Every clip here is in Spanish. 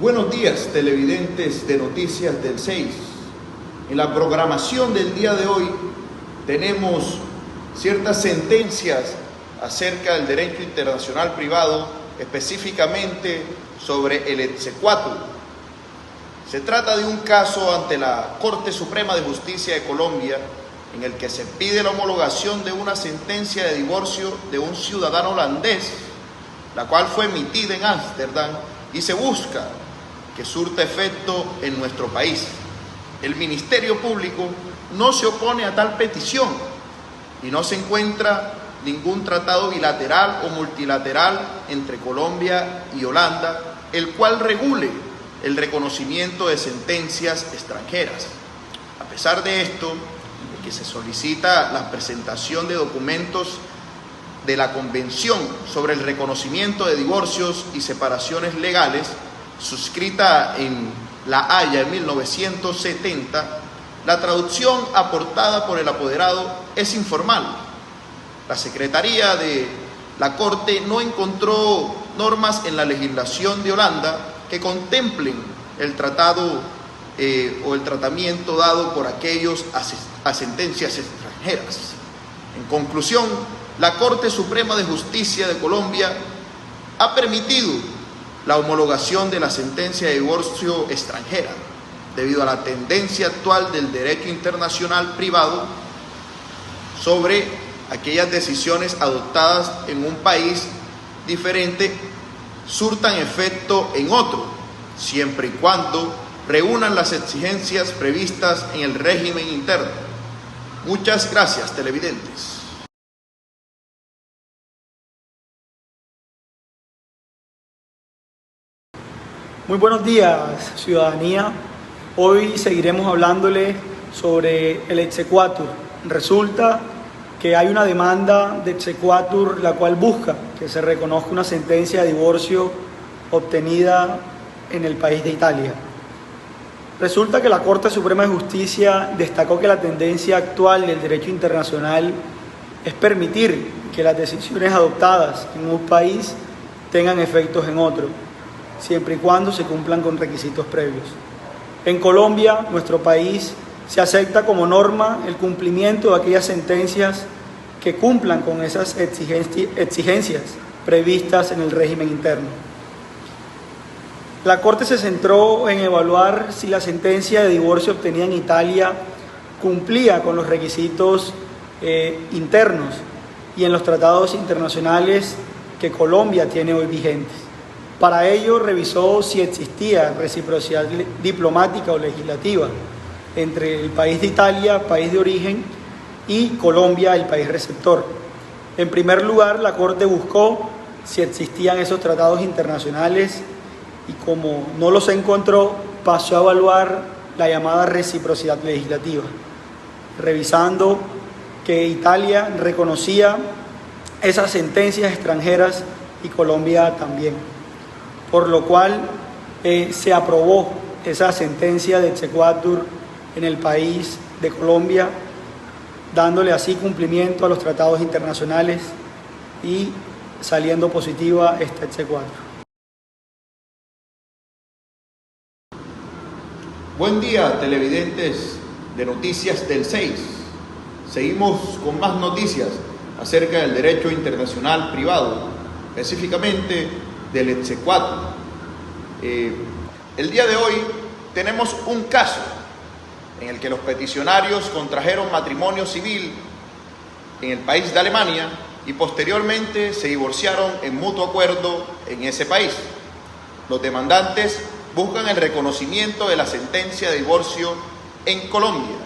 Buenos días, televidentes de Noticias del 6. En la programación del día de hoy tenemos ciertas sentencias acerca del derecho internacional privado, específicamente sobre el exequatur. Se trata de un caso ante la Corte Suprema de Justicia de Colombia en el que se pide la homologación de una sentencia de divorcio de un ciudadano holandés, la cual fue emitida en Ámsterdam, y se busca que surta efecto en nuestro país. El Ministerio Público no se opone a tal petición y no se encuentra ningún tratado bilateral o multilateral entre Colombia y Holanda, el cual regule el reconocimiento de sentencias extranjeras. A pesar de esto, de que se solicita la presentación de documentos de la Convención sobre el reconocimiento de divorcios y separaciones legales, suscrita en La Haya en 1970, la traducción aportada por el apoderado es informal. La Secretaría de la Corte no encontró normas en la legislación de Holanda que contemplen el tratado o el tratamiento dado por aquellos a sentencias extranjeras. En conclusión, la Corte Suprema de Justicia de Colombia ha permitido la homologación de la sentencia de divorcio extranjera, debido a la tendencia actual del derecho internacional privado sobre aquellas decisiones adoptadas en un país diferente surtan efecto en otro, siempre y cuando reúnan las exigencias previstas en el régimen interno. Muchas gracias, televidentes. Muy buenos días, ciudadanía. Hoy seguiremos hablándole sobre el exequatur. Resulta que hay una demanda de exequatur la cual busca que se reconozca una sentencia de divorcio obtenida en el país de Italia. Resulta que la Corte Suprema de Justicia destacó que la tendencia actual del derecho internacional es permitir que las decisiones adoptadas en un país tengan efectos en otro, siempre y cuando se cumplan con requisitos previos. En Colombia, nuestro país, se acepta como norma el cumplimiento de aquellas sentencias que cumplan con esas exigencias previstas en el régimen interno. La Corte se centró en evaluar si la sentencia de divorcio obtenida en Italia cumplía con los requisitos internos y en los tratados internacionales que Colombia tiene hoy vigentes. Para ello revisó si existía reciprocidad diplomática o legislativa entre el país de Italia, país de origen, y Colombia, el país receptor. En primer lugar, la Corte buscó si existían esos tratados internacionales y como no los encontró, pasó a evaluar la llamada reciprocidad legislativa, revisando que Italia reconocía esas sentencias extranjeras y Colombia también, por lo cual se aprobó esa sentencia de exequatur en el país de Colombia, dándole así cumplimiento a los tratados internacionales y saliendo positiva esta exequatur. Buen día, televidentes de Noticias del 6. Seguimos con más noticias acerca del derecho internacional privado, específicamente del exequatur. El día de hoy tenemos un caso en el que los peticionarios contrajeron matrimonio civil en el país de Alemania y posteriormente se divorciaron en mutuo acuerdo en ese país. Los demandantes buscan el reconocimiento de la sentencia de divorcio en Colombia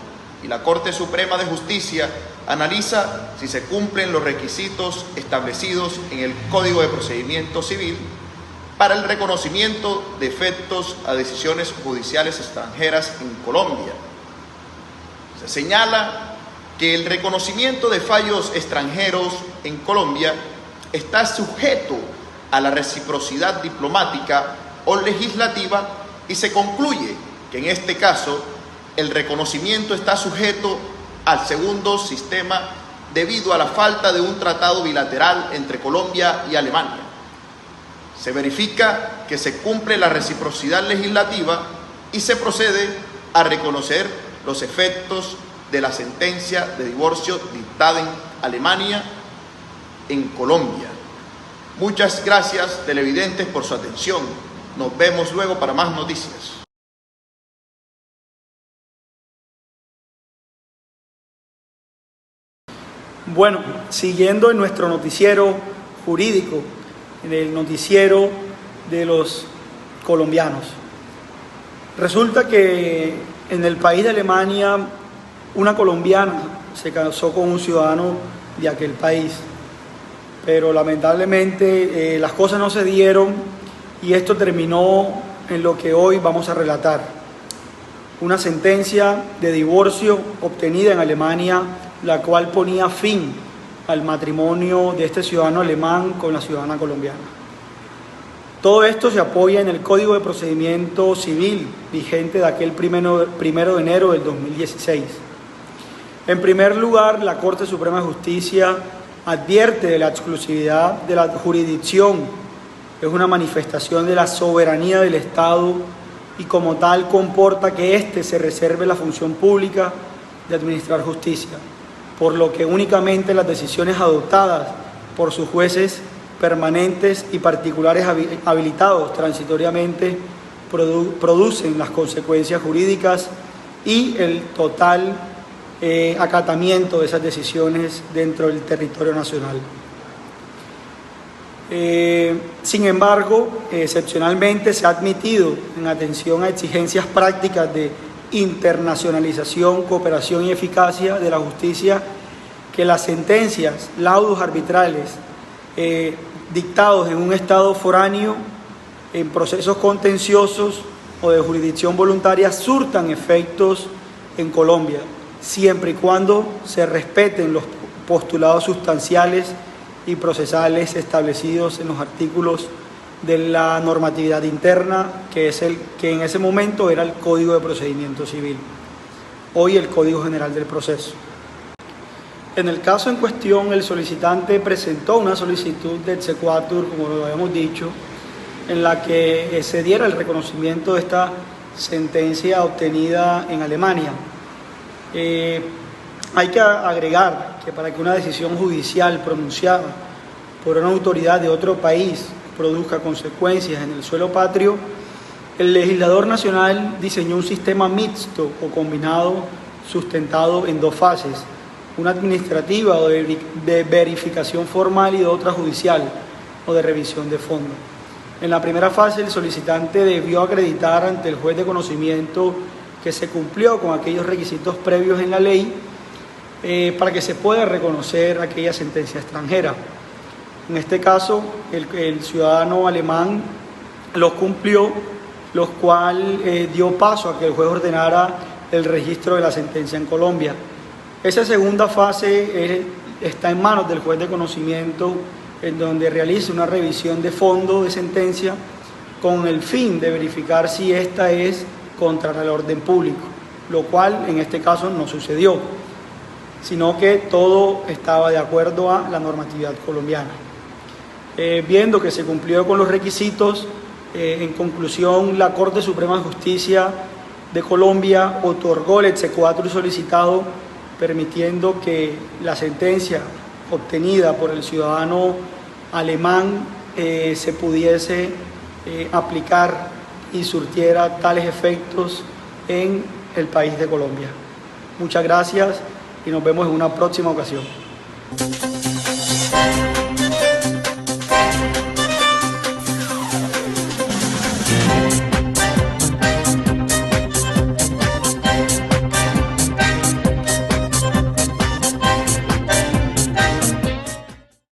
y la Corte Suprema de Justicia analiza si se cumplen los requisitos establecidos en el Código de Procedimiento Civil para el reconocimiento de efectos a decisiones judiciales extranjeras en Colombia. Se señala que el reconocimiento de fallos extranjeros en Colombia está sujeto a la reciprocidad diplomática o legislativa y se concluye que en este caso el reconocimiento está sujeto al segundo sistema debido a la falta de un tratado bilateral entre Colombia y Alemania. Se verifica que se cumple la reciprocidad legislativa y se procede a reconocer los efectos de la sentencia de divorcio dictada en Alemania en Colombia. Muchas gracias, televidentes, por su atención. Nos vemos luego para más noticias. Bueno, siguiendo en nuestro noticiero jurídico, en el noticiero de los colombianos. Resulta que en el país de Alemania una colombiana se casó con un ciudadano de aquel país, pero lamentablemente las cosas no se dieron y esto terminó en lo que hoy vamos a relatar. Una sentencia de divorcio obtenida en Alemania, la cual ponía fin al matrimonio de este ciudadano alemán con la ciudadana colombiana. Todo esto se apoya en el Código de Procedimiento Civil vigente de aquel 1 de enero del 2016. En primer lugar, la Corte Suprema de Justicia advierte de la exclusividad de la jurisdicción. Es una manifestación de la soberanía del Estado y como tal comporta que éste se reserve la función pública de administrar justicia, por lo que únicamente las decisiones adoptadas por sus jueces permanentes y particulares habilitados transitoriamente producen las consecuencias jurídicas y el total acatamiento de esas decisiones dentro del territorio nacional. Sin embargo, excepcionalmente se ha admitido, en atención a exigencias prácticas de internacionalización, cooperación y eficacia de la justicia, que las sentencias, laudos arbitrales dictados en un estado foráneo en procesos contenciosos o de jurisdicción voluntaria surtan efectos en Colombia, siempre y cuando se respeten los postulados sustanciales y procesales establecidos en los artículos de la normatividad interna, que en ese momento era el Código de Procedimiento Civil, hoy el Código General del Proceso. En el caso en cuestión, el solicitante presentó una solicitud de exequatur, como lo habíamos dicho, en la que se diera el reconocimiento de esta sentencia obtenida en Alemania. Hay que agregar que para que una decisión judicial pronunciada por una autoridad de otro país produzca consecuencias en el suelo patrio, el legislador nacional diseñó un sistema mixto o combinado sustentado en dos fases, una administrativa o de verificación formal y de otra judicial o de revisión de fondo. En la primera fase, el solicitante debió acreditar ante el juez de conocimiento que se cumplió con aquellos requisitos previos en la ley para que se pueda reconocer aquella sentencia extranjera. En este caso, el ciudadano alemán los cumplió, lo cual dio paso a que el juez ordenara el registro de la sentencia en Colombia. Esa segunda fase está en manos del juez de conocimiento, en donde realiza una revisión de fondo de sentencia con el fin de verificar si esta es contraria al orden público, lo cual en este caso no sucedió, sino que todo estaba de acuerdo a la normatividad colombiana. Viendo que se cumplió con los requisitos, en conclusión, la Corte Suprema de Justicia de Colombia otorgó el exequatur solicitado, permitiendo que la sentencia obtenida por el ciudadano alemán se pudiese aplicar y surtiera tales efectos en el país de Colombia. Muchas gracias y nos vemos en una próxima ocasión.